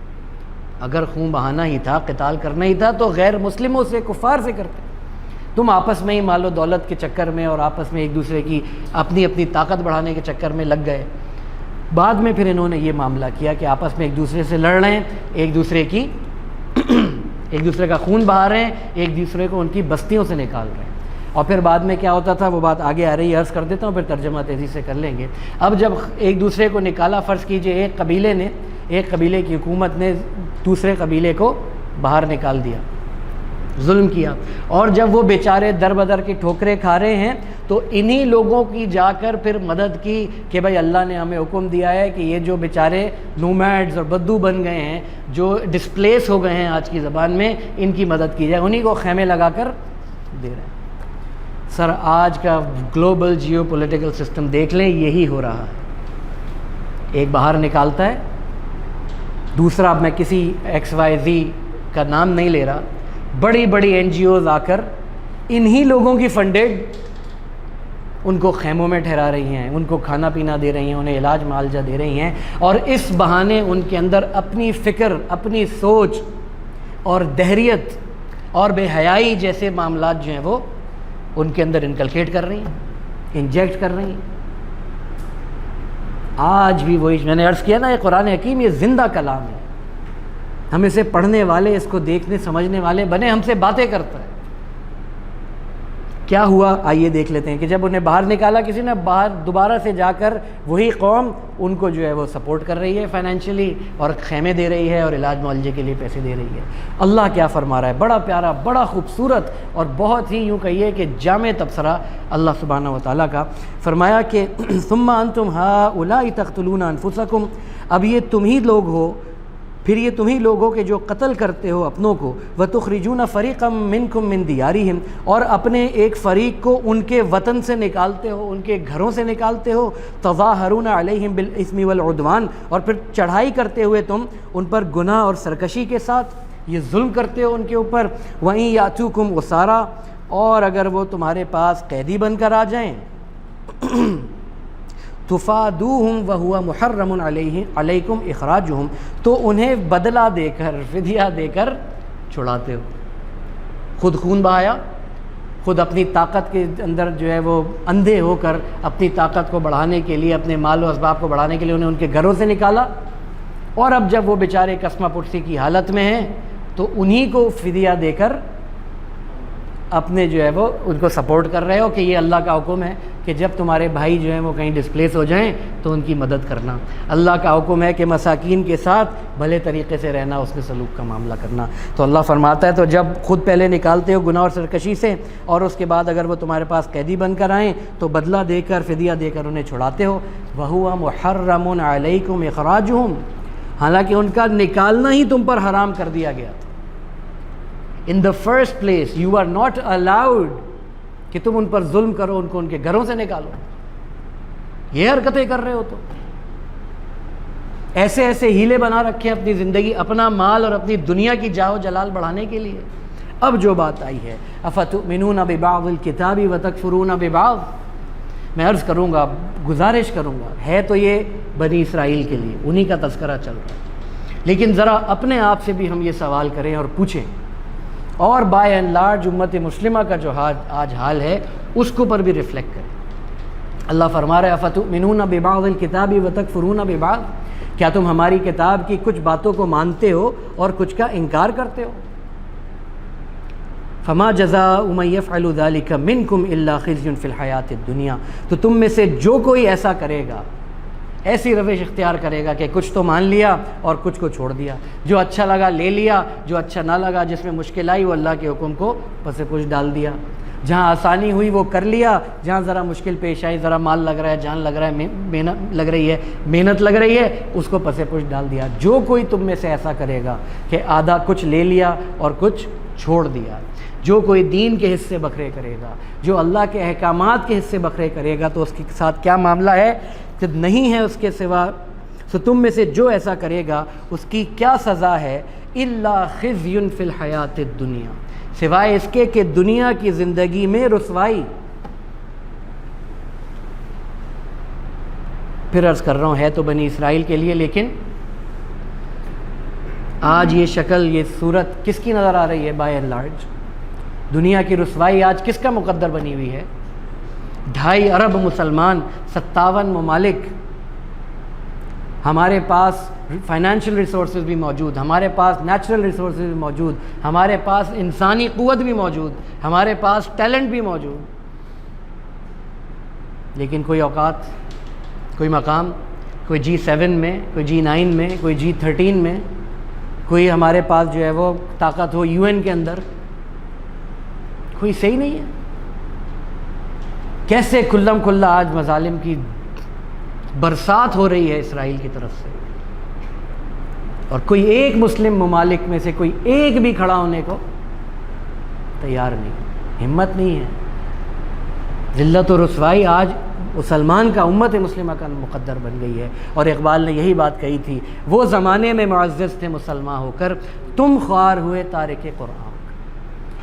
اگر خون بہانا ہی تھا، قتال کرنا ہی تھا، تو غیر مسلموں سے، کفار سے کرتے۔ تم آپس میں ہی مال و دولت کے چکر میں اور آپس میں ایک دوسرے کی اپنی اپنی طاقت بڑھانے کے چکر میں لگ گئے۔ بعد میں پھر انہوں نے یہ معاملہ کیا کہ آپس میں ایک دوسرے سے لڑ رہے ہیں، ایک دوسرے کا خون بہا رہے ہیں، ایک دوسرے کو ان کی بستیوں سے نکال رہے ہیں۔ اور پھر بعد میں کیا ہوتا تھا وہ بات آگے آ رہی ہے، عرض کر دیتا ہوں، پھر ترجمہ تیزی سے کر لیں گے۔ اب جب ایک دوسرے کو نکالا، فرض کیجئے ایک قبیلے کی حکومت نے دوسرے قبیلے کو باہر نکال دیا، ظلم کیا، اور جب وہ بیچارے در بدر کی ٹھوکریں کھا رہے ہیں تو انہی لوگوں کی جا کر پھر مدد کی کہ بھائی اللہ نے ہمیں حکم دیا ہے کہ یہ جو بیچارے نومیڈز اور بدو بن گئے ہیں، جو ڈسپلیس ہو گئے ہیں آج کی زبان میں، ان کی مدد کی جائے، انہی کو خیمے لگا کر دے رہے ہیں۔ سر آج کا گلوبل جیو پولیٹیکل سسٹم دیکھ لیں، یہی ہو رہا ہے۔ ایک باہر نکالتا ہے، دوسرا، اب میں کسی XYZ کا نام نہیں لے رہا، بڑی بڑی NGOs آ کر انہی لوگوں کی فنڈیڈ ان کو خیموں میں ٹھہرا رہی ہیں، ان کو کھانا پینا دے رہی ہیں، انہیں علاج معالجہ دے رہی ہیں، اور اس بہانے ان کے اندر اپنی فکر، اپنی سوچ اور دہریت اور بے حیائی جیسے معاملات جو ہیں وہ ان کے اندر انکلکیٹ کر رہی ہیں، انجیکٹ کر رہی ہیں۔ آج بھی وہی میں نے عرض کیا نا، یہ قرآن حکیم یہ زندہ کلام ہے، ہم اسے پڑھنے والے، اس کو دیکھنے سمجھنے والے بنے، ہم سے باتیں کرتا ہے۔ کیا ہوا آئیے دیکھ لیتے ہیں کہ جب انہیں باہر نکالا کسی نے، باہر دوبارہ سے جا کر وہی قوم ان کو جو ہے وہ سپورٹ کر رہی ہے فائنینشلی، اور خیمے دے رہی ہے اور علاج معالجے کے لیے پیسے دے رہی ہے۔ اللہ کیا فرما رہا ہے، بڑا پیارا، بڑا خوبصورت اور بہت ہی یوں کہیے کہ جامع تبصرہ اللہ سبحانہ و تعالیٰ کا۔ فرمایا کہ ثم انتم ہؤلاء تقتلون انفسکم، اب یہ تم ہی لوگ ہو، پھر یہ تم ہی لوگ ہو کہ جو قتل کرتے ہو اپنوں کو، وَتُخْرِجُونَ فَرِيقًا مِّنكُم مِّن دِيَارِهِمْ، اور اپنے ایک فریق کو ان کے وطن سے نکالتے ہو، ان کے گھروں سے نکالتے ہو، تَظَاهَرُونَ عَلَيْهِمْ بِالْإِثْمِ وَالْعُدْوَانِ، اور پھر چڑھائی کرتے ہوئے تم ان پر گناہ اور سرکشی کے ساتھ یہ ظلم کرتے ہو ان کے اوپر، وَإِن يَأْتُوكُمْ أُسَارَىٰ، اور اگر وہ تمہارے پاس قیدی بن کر آ جائیں تفادوہم وہوا محرم علیکم اخراجہم، تو انہیں بدلہ دے کر، فدیہ دے کر چھڑاتے ہو. خود خون بہایا، خود اپنی طاقت کے اندر جو ہے وہ اندھے ہو کر اپنی طاقت کو بڑھانے کے لیے، اپنے مال و اسباب کو بڑھانے کے لیے انہیں ان کے گھروں سے نکالا، اور اب جب وہ بیچارے کسمہ پرسی کی حالت میں ہیں تو انہی کو فدیہ دے کر اپنے جو ہے وہ ان کو سپورٹ کر رہے ہو کہ یہ اللہ کا حکم ہے کہ جب تمہارے بھائی جو ہیں وہ کہیں ڈسپلیس ہو جائیں تو ان کی مدد کرنا. اللہ کا حکم ہے کہ مساکین کے ساتھ بھلے طریقے سے رہنا، اس میں سلوک کا معاملہ کرنا. تو اللہ فرماتا ہے تو جب خود پہلے نکالتے ہو گناہ اور سرکشی سے، اور اس کے بعد اگر وہ تمہارے پاس قیدی بن کر آئیں تو بدلہ دے کر، فدیہ دے کر انہیں چھڑاتے ہو. وَهُوَ مُحَرَّمٌ عَلَيْكُمْ إِخْرَاجُهُمْ، حالانکہ ان کا نکالنا ہی تم پر حرام کر دیا گیا تھا. In the first place you are not allowed کہ تم ان پر ظلم کرو، ان کو ان کے گھروں سے نکالو. یہ حرکتیں کر رہے ہو تو ایسے ایسے ہیلے بنا رکھے ہیں اپنی زندگی، اپنا مال اور اپنی دنیا کی جاہ و جلال بڑھانے کے لیے. اب جو بات آئی ہے افتؤمنون ببعض الکتاب وتکفرون ببعض، میں عرض کروں گا، گزارش کروں گا، ہے تو یہ بنی اسرائیل کے لیے، انہی کا تذکرہ چل رہا ہے، لیکن ذرا اپنے آپ سے بھی ہم یہ سوال کریں اور پوچھیں، اور بائی اینڈ لارج امت مسلمہ کا جو آج حال ہے اس کو پر بھی ریفلیکٹ کریں. اللہ فرما رہا ہے افتؤمنون ببعض الکتاب وتکفرون ببعض، کیا تم ہماری کتاب کی کچھ باتوں کو مانتے ہو اور کچھ کا انکار کرتے ہو؟ فما جزاء من يفعل ذلك منکم الا خزي فی الحیاۃ الدنیا، تو تم میں سے جو کوئی ایسا کرے گا، ایسی روش اختیار کرے گا کہ کچھ تو مان لیا اور کچھ کو چھوڑ دیا، جو اچھا لگا لے لیا، جو اچھا نہ لگا، جس میں مشکل آئی وہ اللہ کے حکم کو پس پش ڈال دیا، جہاں آسانی ہوئی وہ کر لیا، جہاں ذرا مشکل پیش آئی، ذرا مال لگ رہا ہے، جان لگ رہا ہے، محنت لگ رہی ہے، اس کو پس پش ڈال دیا. جو کوئی تم میں سے ایسا کرے گا کہ آدھا کچھ لے لیا اور کچھ چھوڑ دیا، جو کوئی دین کے حصے بکھرے کرے گا، جو اللہ کے احکامات کے حصے بکھرے کرے گا، تو اس کے ساتھ کیا معاملہ ہے کہ نہیں ہے اس کے سوا. تو تم میں سے جو ایسا کرے گا اس کی کیا سزا ہے؟ الا خزی فی الحیات الدنیا، سوائے اس کے کہ دنیا کی زندگی میں رسوائی. پھر عرض کر رہا ہوں ہے تو بنی اسرائیل کے لیے، لیکن آج یہ شکل، یہ صورت کس کی نظر آ رہی ہے؟ بائی اینڈ لارج دنیا کی رسوائی آج کس کا مقدر بنی ہوئی ہے؟ 2.5 ارب مسلمان، 57 ممالک، ہمارے پاس فائنینشیل ریسورسز بھی موجود، ہمارے پاس نیچرل ریسورسز بھی موجود، ہمارے پاس انسانی قوت بھی موجود، ہمارے پاس ٹیلنٹ بھی موجود، لیکن کوئی اوقات، کوئی مقام، کوئی G7 میں، کوئی G9 میں، کوئی G13 میں، کوئی ہمارے پاس جو ہے وہ طاقت ہو UN کے اندر، کوئی صحیح نہیں ہے. کیسے کھلم کھلا آج مظالم کی برسات ہو رہی ہے اسرائیل کی طرف سے، اور کوئی ایک مسلم ممالک میں سے کوئی ایک بھی کھڑا ہونے کو تیار نہیں، ہمت نہیں ہے. ذلت و رسوائی آج مسلمان کا، امت مسلمہ کا مقدر بن گئی ہے. اور اقبال نے یہی بات کہی تھی، وہ زمانے میں معزز تھے مسلمان ہو کر، تم خوار ہوئے تارک قرآن.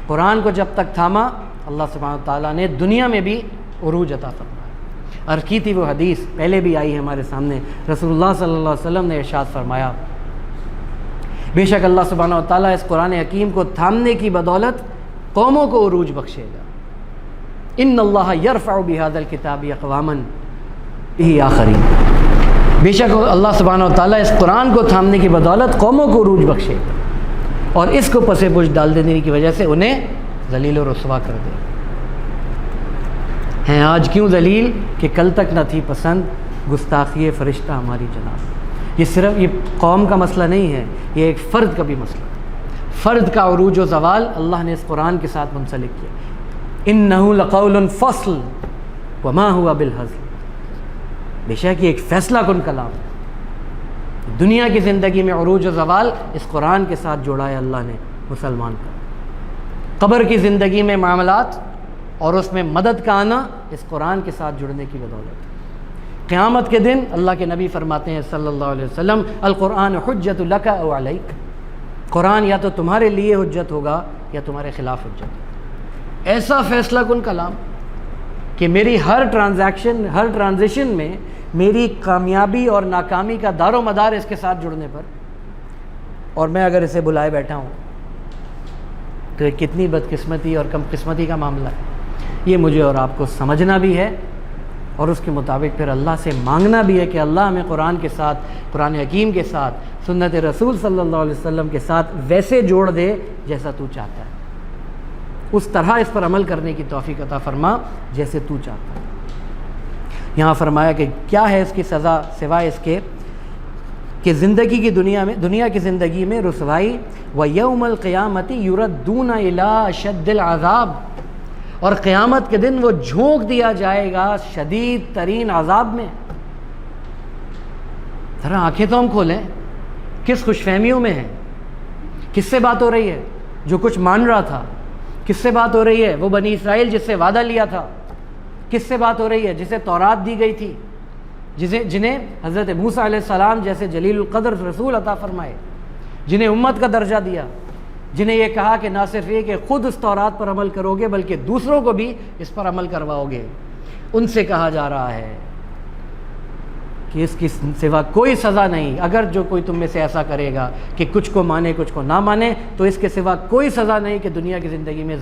قرآن کو جب تک تھاما اللہ سبحانہ وتعالیٰ نے دنیا میں بھی عروج عطا فرمایا. عرض کی تھی وہ حدیث، پہلے بھی آئی ہے ہمارے سامنے، رسول اللہ صلی اللہ علیہ وسلم نے ارشاد فرمایا، بے شک اللہ سبحانہ وتعالیٰ اس قرآن حکیم کو تھامنے کی بدولت قوموں کو عروج بخشے گا. ان اللہ یرفع بہذا الکتاب اقواما به آخرین، بے شک اللہ سبحانہ وتعالیٰ اس قرآن کو تھامنے کی بدولت قوموں کو عروج بخشے گا، اور اس کو پس پش ڈال دینے کی وجہ سے انہیں ذلیل و رسوا کر دے. ہیں آج کیوں ذلیل؟ کہ کل تک نہ تھی پسند گستاخی فرشتہ ہماری جناب. یہ صرف یہ قوم کا مسئلہ نہیں ہے، یہ ایک فرد کا بھی مسئلہ ہے. فرد کا عروج و زوال اللہ نے اس قرآن کے ساتھ منسلک کیا. انہ لقول فصل وما هو بالہزل، بے شک یہ ایک فیصلہ کن کلام ہے. دنیا کی زندگی میں عروج و زوال اس قرآن کے ساتھ جوڑا ہے اللہ نے مسلمان کا. قبر کی زندگی میں معاملات اور اس میں مدد کا آنا اس قرآن کے ساتھ جڑنے کی بدولت. قیامت کے دن اللہ کے نبی فرماتے ہیں صلی اللہ علیہ وسلم، القرآن حجت لک او علیک، قرآن یا تو تمہارے لیے حجت ہوگا یا تمہارے خلاف حجت ہوگا. ایسا فیصلہ کن کلام کہ میری ہر ٹرانزیشن میں میری کامیابی اور ناکامی کا دار و مدار اس کے ساتھ جڑنے پر، اور میں اگر اسے بلائے بیٹھا ہوں تو یہ کتنی بدقسمتی اور کم قسمتی کا معاملہ ہے۔ یہ مجھے اور آپ کو سمجھنا بھی ہے اور اس کے مطابق پھر اللہ سے مانگنا بھی ہے کہ اللہ ہمیں قرآن کے ساتھ، قرآن حکیم کے ساتھ، سنت رسول صلی اللہ علیہ وسلم کے ساتھ ویسے جوڑ دے جیسا تو چاہتا ہے، اس طرح اس پر عمل کرنے کی توفیق عطا فرما جیسے تو چاہتا ہے۔ یہاں فرمایا کہ کیا ہے اس کی سزا سوائے اس کے کہ زندگی کی دنیا کی زندگی میں رسوائی، وَيَوْمَ الْقِيَامَةِ يُرَدُّونَ إِلَىٰ أَشَدِّ الْعَذَابِ، اور قیامت کے دن وہ جھونک دیا جائے گا شدید ترین عذاب میں۔ ذرا آنکھیں تو ہم کھولیں، کس خوش فہمیوں میں ہیں؟ کس سے بات ہو رہی ہے؟ جو کچھ مان رہا تھا۔ کس سے بات ہو رہی ہے؟ وہ بنی اسرائیل جس سے وعدہ لیا تھا۔ کس سے بات ہو رہی ہے؟ جسے تورات دی گئی تھی، جنہیں حضرت موسیٰ علیہ السلام جیسے جلیل القدر رسول عطا فرمائے، جنہیں امت کا درجہ دیا، جنہیں یہ کہا کہ نہ صرف یہ کہ خود اس تورات پر عمل کرو گے بلکہ دوسروں کو بھی اس پر عمل کرواؤ گے۔ ان سے کہا جا رہا ہے کہ اس کی سوا کوئی سزا نہیں۔ اگر جو کوئی تم میں سے ایسا کرے گا کہ کچھ کو مانے کچھ کو نہ مانے، تو اس کے سوا کوئی سزا نہیں کہ دنیا کی زندگی میں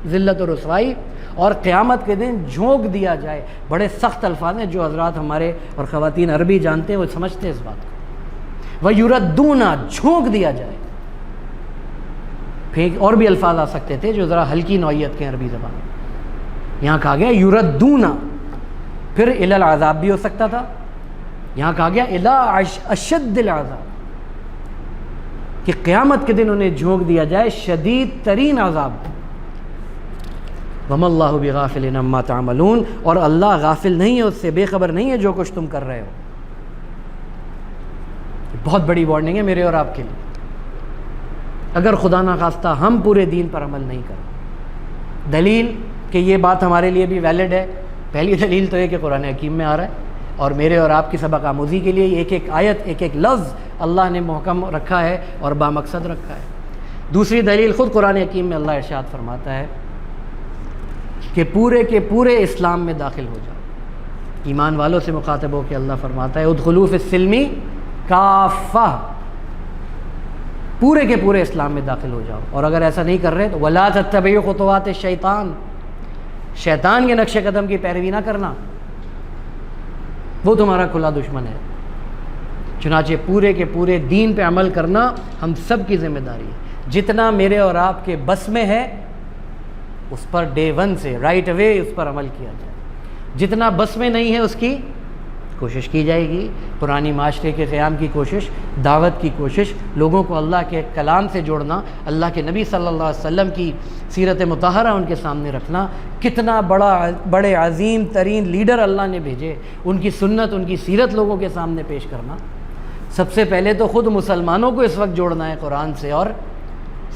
ذلت و رسوائی اور قیامت کے دن جھونک دیا جائے۔ بڑے سخت الفاظ ہیں، جو حضرات ہمارے اور خواتین عربی جانتے ہیں وہ سمجھتے ہیں اس بات کو۔ وَيُرَدُّونَ، جھونک دیا جائے۔ پھر اور بھی الفاظ آ سکتے تھے جو ذرا ہلکی نوعیت کے عربی زبان میں، یہاں کہا گیا یُرَدُّونَ، پھر الی العذاب بھی ہو سکتا تھا، یہاں کہا گیا الی اشد العذاب، کہ قیامت کے دن انہیں جھونک دیا جائے شدید ترین عذاب۔ وَمَا اللَّهُ بِغَافِلٍ عَمَّا تَعْمَلُونَ، اور اللہ غافل نہیں ہے، اس سے بے خبر نہیں ہے جو کچھ تم کر رہے ہو۔ بہت بڑی وارننگ ہے میرے اور آپ کے لیے، اگر خدا نخواستہ ہم پورے دین پر عمل نہیں کریں۔ دلیل کہ یہ بات ہمارے لیے بھی ویلڈ ہے، پہلی دلیل تو یہ کہ قرآن حکیم میں آ رہا ہے اور میرے اور آپ کی سبق آموزی کے لیے ایک ایک آیت، ایک ایک لفظ اللہ نے محکم رکھا ہے اور بامقصد رکھا ہے۔ دوسری دلیل خود قرآن حکیم میں اللہ ارشاد فرماتا ہے کہ پورے کے پورے اسلام میں داخل ہو جاؤ۔ ایمان والوں سے مخاطب ہو کے اللہ فرماتا ہے ادخلوا فی السلم کافہ، پورے کے پورے اسلام میں داخل ہو جاؤ، اور اگر ایسا نہیں کر رہے تو ولا تتبعوا خطوات الشیطان، شیطان کے نقش قدم کی پیروی نہ کرنا، وہ تمہارا کھلا دشمن ہے۔ چنانچہ پورے کے پورے دین پہ عمل کرنا ہم سب کی ذمہ داری ہے۔ جتنا میرے اور آپ کے بس میں ہے اس پر ڈے ون سے رائٹ اوے اس پر عمل کیا جائے، جتنا بس میں نہیں ہے اس کی کوشش کی جائے گی۔ پرانی معاشرے کے قیام کی کوشش، دعوت کی کوشش، لوگوں کو اللہ کے کلام سے جوڑنا، اللہ کے نبی صلی اللہ علیہ وسلم کی سیرت مطہرہ ان کے سامنے رکھنا، کتنا بڑے عظیم ترین لیڈر اللہ نے بھیجے، ان کی سنت، ان کی سیرت لوگوں کے سامنے پیش کرنا۔ سب سے پہلے تو خود مسلمانوں کو اس وقت جوڑنا ہے قرآن سے اور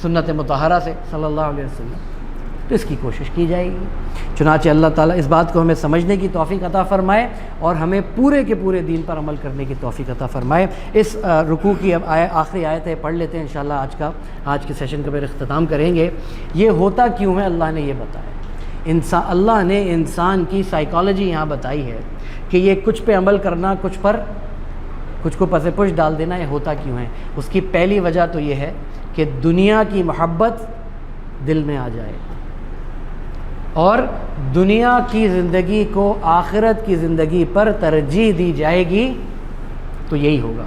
سنت مطہرہ سے صلی اللہ علیہ وسلم، تو اس کی کوشش کی جائے گی۔ چنانچہ اللہ تعالیٰ اس بات کو ہمیں سمجھنے کی توفیق عطا فرمائے اور ہمیں پورے کے پورے دین پر عمل کرنے کی توفیق عطا فرمائے۔ اس رکوع کی اب آخری آیت ہے، پڑھ لیتے ہیں انشاءاللہ۔ آج کے سیشن کا پھر اختتام کریں گے۔ یہ ہوتا کیوں ہے اللہ نے یہ بتایا، اللہ نے انسان کی سائیکالوجی یہاں بتائی ہے کہ یہ کچھ پہ عمل کرنا، کچھ کو پس پش ڈال دینا، یہ ہوتا کیوں ہے۔ اس کی پہلی وجہ تو یہ ہے کہ دنیا کی محبت دل میں آ جائے اور دنیا کی زندگی کو آخرت کی زندگی پر ترجیح دی جائے گی، تو یہی ہوگا۔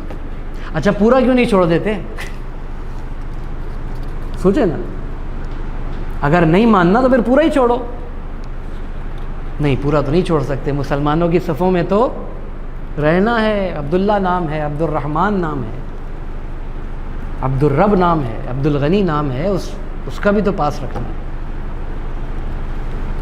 اچھا پورا کیوں نہیں چھوڑ دیتے؟ سوچے نا، اگر نہیں ماننا تو پھر پورا ہی چھوڑو۔ نہیں، پورا تو نہیں چھوڑ سکتے، مسلمانوں کی صفوں میں تو رہنا ہے۔ عبداللہ نام ہے، عبد الرحمن نام ہے، عبد الرب نام ہے، عبد الغنی نام ہے، اس کا بھی تو پاس رکھنا ہے۔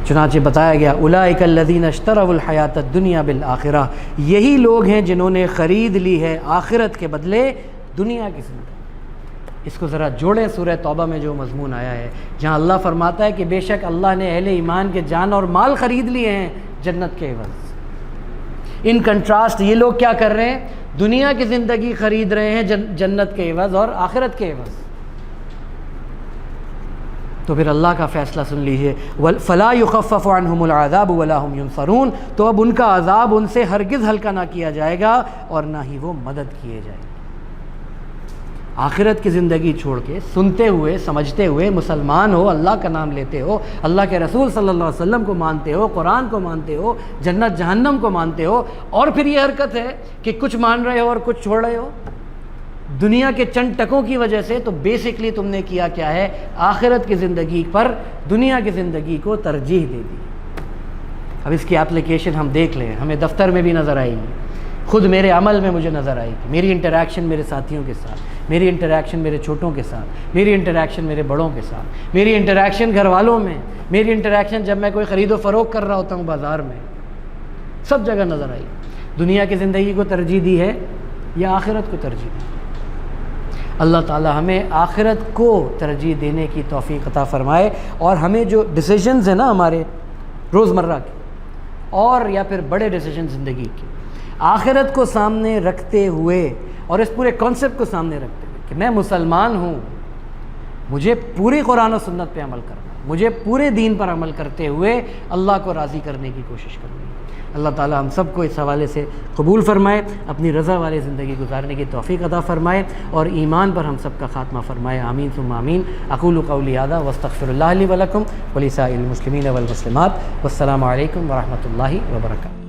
چنانچہ بتایا گیا اولئک الذین اشتروا الحیات الدنیا بالآخرہ، یہی لوگ ہیں جنہوں نے خرید لی ہے آخرت کے بدلے دنیا کی زندگی۔ اس کو ذرا جوڑیں سورہ توبہ میں جو مضمون آیا ہے، جہاں اللہ فرماتا ہے کہ بے شک اللہ نے اہل ایمان کے جان اور مال خرید لیے ہیں جنت کے عوض۔ ان کنٹراسٹ یہ لوگ کیا کر رہے ہیں؟ دنیا کی زندگی خرید رہے ہیں جنت کے عوض اور آخرت کے عوض۔ تو پھر اللہ کا فیصلہ سن لیجئے، فلا یخفف عنہم العذاب ولا هم ینصرون، تو اب ان کا عذاب ان سے ہرگز ہلکا نہ کیا جائے گا اور نہ ہی وہ مدد کیے جائیں گے۔ آخرت کی زندگی چھوڑ کے سنتے ہوئے سمجھتے ہوئے مسلمان ہو، اللہ کا نام لیتے ہو، اللہ کے رسول صلی اللہ علیہ وسلم کو مانتے ہو، قرآن کو مانتے ہو، جنت جہنم کو مانتے ہو، اور پھر یہ حرکت ہے کہ کچھ مان رہے ہو اور کچھ چھوڑ رہے ہو دنیا کے چند ٹکوں کی وجہ سے، تو بیسکلی تم نے کیا ہے، آخرت کی زندگی پر دنیا کی زندگی کو ترجیح دے دی۔ اب اس کی اپلیکیشن ہم دیکھ لیں، ہمیں دفتر میں بھی نظر آئے گی، خود میرے عمل میں مجھے نظر آئے گی، میری انٹریکشن میرے ساتھیوں کے ساتھ، میری انٹریکشن میرے چھوٹوں کے ساتھ، میری انٹریکشن میرے بڑوں کے ساتھ، میری انٹریکشن گھر والوں میں، میری انٹریکشن جب میں کوئی خرید و فروخت کر رہا ہوتا ہوں بازار میں، سب جگہ نظر آئی۔ دنیا کی زندگی کو ترجیح دی ہے یا آخرت کو ترجیح دی؟ اللہ تعالی ہمیں آخرت کو ترجیح دینے کی توفیق عطا فرمائے، اور ہمیں جو ڈیسیجنز ہیں نا ہمارے روزمرہ کے، اور یا پھر بڑے ڈیسیجن زندگی کے، آخرت کو سامنے رکھتے ہوئے اور اس پورے کانسیپٹ کو سامنے رکھتے ہوئے کہ میں مسلمان ہوں، مجھے پوری قرآن و سنت پہ عمل کرنا، مجھے پورے دین پر عمل کرتے ہوئے اللہ کو راضی کرنے کی کوشش کرنی ہے۔ اللہ تعالی ہم سب کو اس حوالے سے قبول فرمائے، اپنی رضا والی زندگی گزارنے کی توفیق عطا فرمائے، اور ایمان پر ہم سب کا خاتمہ فرمائے، آمین ثم آمین۔ اقول قولی ھذا واستغفر اللہ لی ولکم ولسائر المسلمین والمسلمات، والسلام علیکم ورحمۃ اللہ وبرکاتہ۔